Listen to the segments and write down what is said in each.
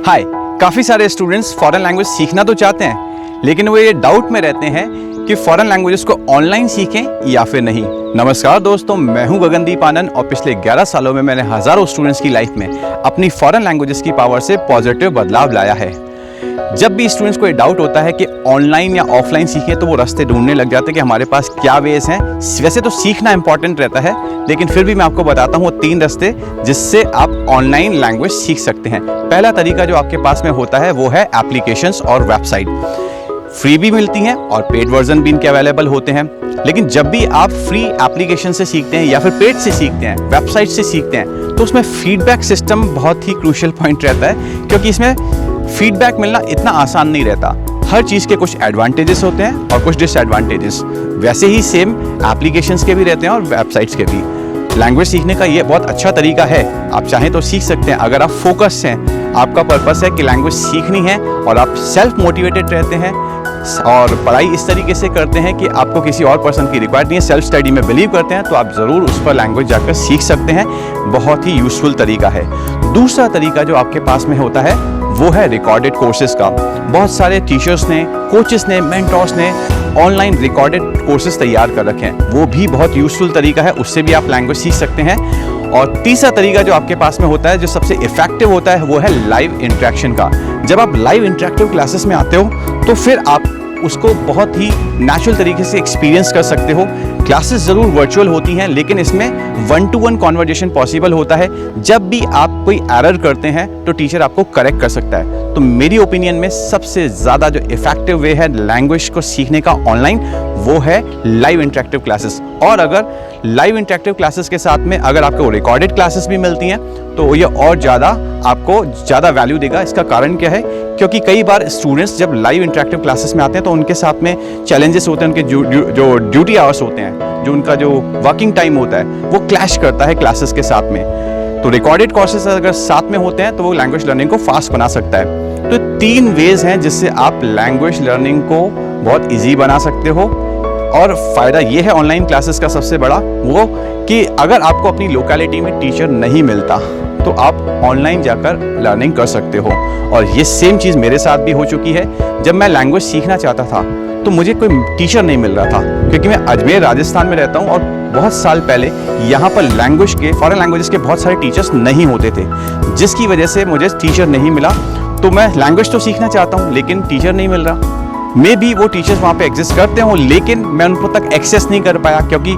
हाय, काफ़ी सारे students foreign language सीखना तो चाहते हैं, लेकिन वो ये डाउट में रहते हैं कि फॉरेन लैंग्वेजेस को ऑनलाइन सीखें या फिर नहीं। नमस्कार दोस्तों, मैं हूं गगनदीप आनंद और पिछले 11 सालों में मैंने हज़ारों स्टूडेंट्स की लाइफ में अपनी फॉरेन लैंग्वेजेस की पावर से पॉजिटिव बदलाव लाया है। जब भी स्टूडेंट्स को ये डाउट होता है कि ऑनलाइन या ऑफलाइन सीखें, तो वो रास्ते ढूंढने लग जाते हैं कि हमारे पास क्या वेज हैं। वैसे तो सीखना इंपॉर्टेंट रहता है, लेकिन फिर भी मैं आपको बताता हूँ वो 3 रास्ते जिससे आप ऑनलाइन लैंग्वेज सीख सकते हैं। पहला तरीका जो आपके पास में होता है वो है एप्लीकेशंस और वेबसाइट। फ्री भी मिलती हैं और पेड वर्जन भी इनके अवेलेबल होते हैं। लेकिन जब भी आप फ्री एप्लीकेशन से सीखते हैं या फिर पेड से सीखते हैं, वेबसाइट से सीखते हैं, तो उसमें फीडबैक सिस्टम बहुत ही क्रूशियल पॉइंट रहता है, क्योंकि इसमें फीडबैक मिलना इतना आसान नहीं रहता। हर चीज़ के कुछ एडवांटेजेस होते हैं और कुछ डिसएडवांटेजेस। वैसे ही सेम एप्लीकेशंस के भी रहते हैं और वेबसाइट्स के भी। लैंग्वेज सीखने का ये बहुत अच्छा तरीका है, आप चाहें तो सीख सकते हैं। अगर आप फोकस हैं, आपका पर्पस है कि लैंग्वेज सीखनी है और आप सेल्फ मोटिवेटेड रहते हैं और पढ़ाई इस तरीके से करते हैं कि आपको किसी और पर्सन की रिक्वायर्ड नहीं है, सेल्फ स्टडी में बिलीव करते हैं, तो आप ज़रूर उस पर लैंग्वेज जाकर सीख सकते हैं। बहुत ही यूज़फुल तरीका है। दूसरा तरीका जो आपके पास में होता है वो है रिकॉर्डेड कोर्सेज का। बहुत सारे टीचर्स ने, कोचेस ने, मेंटर्स ने ऑनलाइन रिकॉर्डेड कोर्सेज तैयार कर रखे हैं। वो भी बहुत यूज़फुल तरीका है, उससे भी आप लैंग्वेज सीख सकते हैं। और तीसरा तरीका जो आपके पास में होता है, जो सबसे इफेक्टिव होता है, वो है लाइव इंटरेक्शन का। जब आप लाइव इंटरेक्टिव क्लासेस में आते हो तो फिर आप उसको बहुत ही नेचुरल तरीके से एक्सपीरियंस कर सकते हो। क्लासेस ज़रूर वर्चुअल होती हैं, लेकिन इसमें 1-to-1 कॉन्वर्जेशन पॉसिबल होता है। जब भी आप कोई एरर करते हैं तो टीचर आपको करेक्ट कर सकता है। तो मेरी ओपिनियन में सबसे ज़्यादा जो इफेक्टिव वे है लैंग्वेज को सीखने का ऑनलाइन, वो है लाइव इंटरेक्टिव क्लासेस। और अगर लाइव इंटरेक्टिव क्लासेस के साथ में अगर आपको रिकॉर्डेड क्लासेस भी मिलती हैं, तो ये और ज़्यादा आपको ज़्यादा वैल्यू देगा। इसका कारण क्या है? क्योंकि कई बार स्टूडेंट्स जब लाइव इंटरेक्टिव क्लासेस में आते हैं तो उनके साथ में चैलेंजेस होते हैं। उनके जो ड्यूटी आवर्स होते हैं, जो उनका जो वर्किंग टाइम होता है, वो क्लैश करता है क्लासेस के साथ में। तो रिकॉर्डेड कोर्सेज अगर साथ में होते हैं तो वो लैंग्वेज लर्निंग को फास्ट बना सकता है। तो 3 वेज हैं जिससे आप लैंग्वेज लर्निंग को बहुत ईजी बना सकते हो। और फ़ायदा ये है ऑनलाइन क्लासेस का सबसे बड़ा, वो कि अगर आपको अपनी लोकेलिटी में टीचर नहीं मिलता तो आप ऑनलाइन जाकर लर्निंग कर सकते हो। और ये सेम चीज़ मेरे साथ भी हो चुकी है। जब मैं लैंग्वेज सीखना चाहता था तो मुझे कोई टीचर नहीं मिल रहा था, क्योंकि मैं अजमेर राजस्थान में रहता हूँ और बहुत साल पहले यहाँ पर लैंग्वेज के, फॉरेन लैंग्वेजेस के बहुत सारे टीचर्स नहीं होते थे, जिसकी वजह से मुझे टीचर नहीं मिला। तो मैं लैंग्वेज तो सीखना चाहता हूँ, लेकिन टीचर नहीं मिल रहा। मे बी वो टीचर्स वहाँ पे एग्जिस्ट करते हों, लेकिन मैं उनको तक एक्सेस नहीं कर पाया, क्योंकि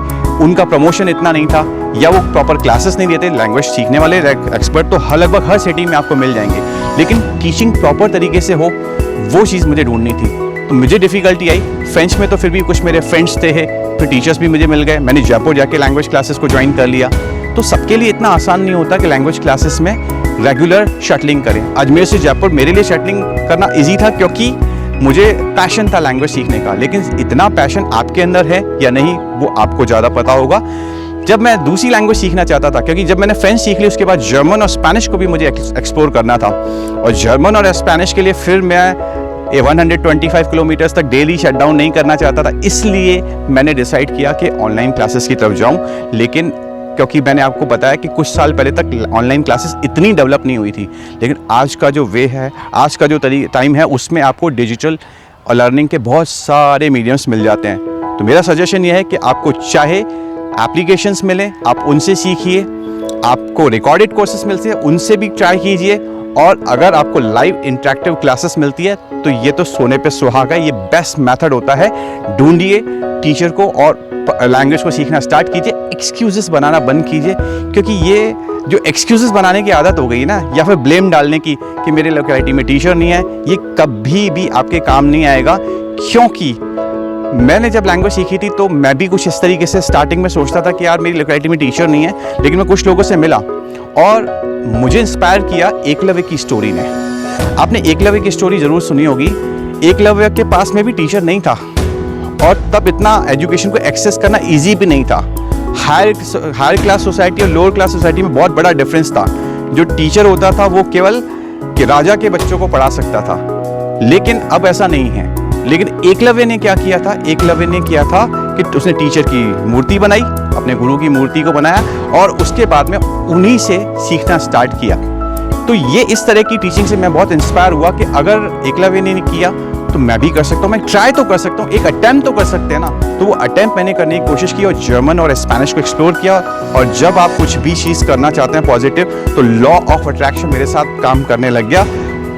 उनका प्रमोशन इतना नहीं था या वो प्रॉपर क्लासेस नहीं देते। लैंग्वेज सीखने वाले एक्सपर्ट तो लगभग हर सिटी में आपको मिल जाएंगे, लेकिन टीचिंग प्रॉपर तरीके से हो, वो चीज़ मुझे ढूंढनी थी। तो मुझे डिफ़िकल्टी आई। फ्रेंच में तो फिर भी कुछ मेरे फ्रेंड्स थे, फिर टीचर्स भी मुझे मिल गए। मैंने जयपुर जाके लैंग्वेज क्लासेस को ज्वाइन कर लिया। तो सबके लिए इतना आसान नहीं होता कि लैंग्वेज क्लासेस में रेगुलर शटलिंग करें। अजमेर से जयपुर मेरे लिए शटलिंग करना ईजी था, क्योंकि मुझे पैशन था लैंग्वेज सीखने का। लेकिन इतना पैशन आपके अंदर है या नहीं, वो आपको ज़्यादा पता होगा। जब मैं दूसरी लैंग्वेज सीखना चाहता था, क्योंकि जब मैंने फ्रेंच सीख ली, उसके बाद जर्मन और स्पेनिश को भी मुझे एक्सप्लोर करना था। और जर्मन और स्पेनिश के लिए फिर मैं 125 किलोमीटर्स तक डेली शट डाउन नहीं करना चाहता था। इसलिए मैंने डिसाइड किया कि ऑनलाइन क्लासेस की तरफ जाऊँ। लेकिन क्योंकि मैंने आपको बताया कि कुछ साल पहले तक ऑनलाइन क्लासेस इतनी डेवलप नहीं हुई थी, लेकिन आज का जो वे है, आज का जो टाइम है, उसमें आपको डिजिटल और लर्निंग के बहुत सारे मीडियम्स मिल जाते हैं। तो मेरा सजेशन ये है कि आपको चाहे एप्लीकेशंस मिलें, आप उनसे सीखिए। आपको रिकॉर्डेड कोर्सेज मिलते हैं, उनसे भी ट्राई कीजिए। और अगर आपको लाइव इंटरेक्टिव क्लासेस मिलती है तो ये तो सोने पे सुहागा, ये बेस्ट मेथड होता है। ढूंढिए टीचर को और लैंग्वेज को सीखना स्टार्ट कीजिए। एक्सक्यूजेस बनाना बंद कीजिए, क्योंकि ये जो एक्सक्यूजेस बनाने की आदत हो गई ना, या फिर ब्लेम डालने की कि मेरे लोकेलिटी में टीचर नहीं है, ये कभी भी आपके काम नहीं आएगा। क्योंकि मैंने जब लैंग्वेज सीखी थी तो मैं भी कुछ इस तरीके से स्टार्टिंग में सोचता था कि यार मेरी लोकेलिटी में टीचर नहीं है। लेकिन मैं कुछ लोगों से मिला और मुझे इंस्पायर किया एकलव्य की स्टोरी ने। आपने एकलव्य की स्टोरी ज़रूर सुनी होगी। एकलव्य के पास में भी टीचर नहीं था और तब इतना एजुकेशन को एक्सेस करना इजी भी नहीं था। हायर क्लास सोसाइटी और लोअर क्लास सोसाइटी में बहुत बड़ा डिफरेंस था। जो टीचर होता था वो केवल कि राजा के बच्चों को पढ़ा सकता था, लेकिन अब ऐसा नहीं है। लेकिन एकलव्य ने क्या किया था? एकलव्य ने किया था कि उसने टीचर की मूर्ति बनाई, अपने गुरु की मूर्ति को बनाया और उसके बाद में उन्हीं से सीखना स्टार्ट किया। तो ये इस तरह की टीचिंग से मैं बहुत इंस्पायर हुआ कि अगर एकलव्य ने किया तो मैं भी कर सकता हूँ, मैं ट्राई तो कर सकता हूँ, एक अटेम्प्ट तो कर सकते हैं ना। तो वो अटेम्प्ट मैंने करने की कोशिश की और जर्मन और स्पेनिश को एक्सप्लोर किया। और जब आप कुछ भी चीज़ करना चाहते हैं पॉजिटिव, तो लॉ ऑफ अट्रैक्शन मेरे साथ काम करने लग गया।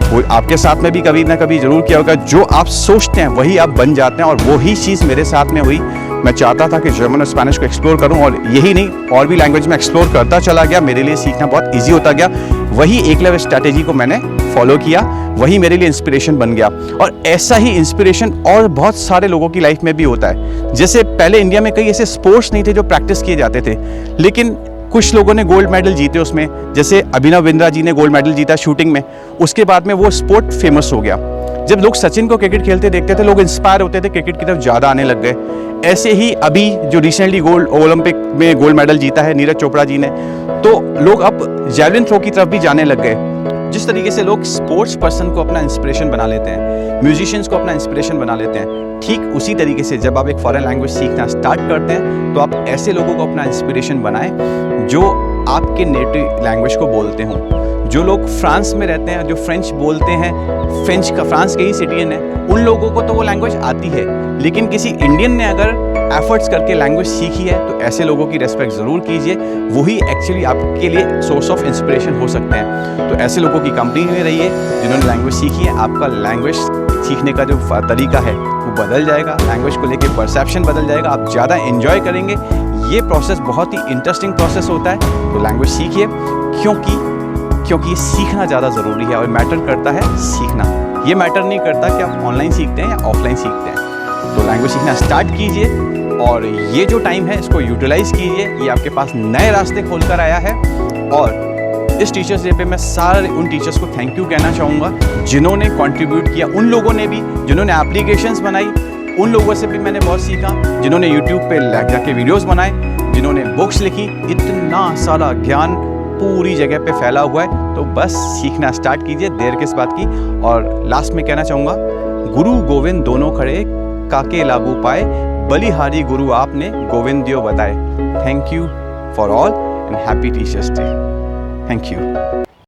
वो आपके साथ में भी कभी ना कभी जरूर किया होगा, जो आप सोचते हैं वही आप बन जाते हैं, और वही चीज़ मेरे साथ में हुई। मैं चाहता था कि जर्मन और स्पेनिश को एक्सप्लोर करूं, और यही नहीं और भी लैंग्वेज में एक्सप्लोर करता चला गया। मेरे लिए सीखना बहुत इजी होता गया। वही एकलव्य स्ट्रैटेजी को मैंने फॉलो किया, वही मेरे लिए इंस्पिरेशन बन गया। और ऐसा ही इंस्पिरेशन और बहुत सारे लोगों की लाइफ में भी होता है। जैसे पहले इंडिया में कई ऐसे स्पोर्ट्स नहीं थे जो प्रैक्टिस किए जाते थे, लेकिन कुछ लोगों ने गोल्ड मेडल जीते उसमें। जैसे अभिनव बिंद्रा जी ने गोल्ड मेडल जीता शूटिंग में, उसके बाद में वो स्पोर्ट फेमस हो गया। जब लोग सचिन को क्रिकेट खेलते देखते थे, लोग इंस्पायर होते थे, क्रिकेट की तरफ ज़्यादा आने लग गए। ऐसे ही अभी जो रिसेंटली ओलंपिक में गोल्ड मेडल जीता है नीरज चोपड़ा जी ने, तो लोग अब जैवलिन थ्रो की तरफ भी जाने लग गए। जिस तरीके से लोग स्पोर्ट्स पर्सन को अपना इंस्पिरेशन बना लेते हैं, म्यूजिशियंस को अपना इंस्पिरेशन बना लेते हैं, ठीक उसी तरीके से जब आप एक फॉरेन लैंग्वेज सीखना स्टार्ट करते हैं, तो आप ऐसे लोगों को अपना इंस्पिरेशन बनाएं जो आपके नेटिव लैंग्वेज को बोलते हों। जो लोग फ्रांस में रहते हैं, जो फ्रेंच बोलते हैं, फ्रांस के ही सिटीजन है, उन लोगों को तो वो लैंग्वेज आती है, लेकिन किसी इंडियन ने अगर एफर्ट्स करके लैंग्वेज सीखी है, तो ऐसे लोगों की रेस्पेक्ट ज़रूर कीजिए। वही एक्चुअली आपके लिए सोर्स ऑफ इंस्पिरेशन हो सकते हैं। तो ऐसे लोगों की कंपनी में रहिए जिन्होंने लैंग्वेज सीखी है। आपका लैंग्वेज सीखने का जो तरीका है वो बदल जाएगा, लैंग्वेज को लेके परसेप्शन बदल जाएगा, आप ज़्यादा एंजॉय करेंगे। ये प्रोसेस बहुत ही इंटरेस्टिंग प्रोसेस होता है। तो लैंग्वेज सीखिए, क्योंकि सीखना ज़्यादा ज़रूरी है, और मैटर करता है सीखना। ये मैटर नहीं करता कि आप ऑनलाइन सीखते हैं या ऑफलाइन सीखते हैं। तो लैंग्वेज सीखना स्टार्ट कीजिए, और ये जो टाइम है इसको यूटिलाइज कीजिए। ये आपके पास नए रास्ते खोल कर आया है। और इस टीचर्स डे पे मैं सारे उन टीचर्स को थैंक यू कहना चाहूँगा जिन्होंने कंट्रीब्यूट किया, उन लोगों ने भी जिन्होंने एप्लीकेशंस बनाई, उन लोगों से भी मैंने बहुत सीखा, जिन्होंने यूट्यूब पे जाके वीडियोस बनाए, जिन्होंने बुक्स लिखी। इतना सारा ज्ञान पूरी जगह पे फैला हुआ है। तो बस सीखना स्टार्ट कीजिए, देर किस बात की। और लास्ट में कहना चाहूँगा, गुरु गोविंद दोनों खड़े, काके लागू पाए, बलिहारी गुरु आपने गोविंदियो बताए। Thank you for all and happy teachers day. Thank you.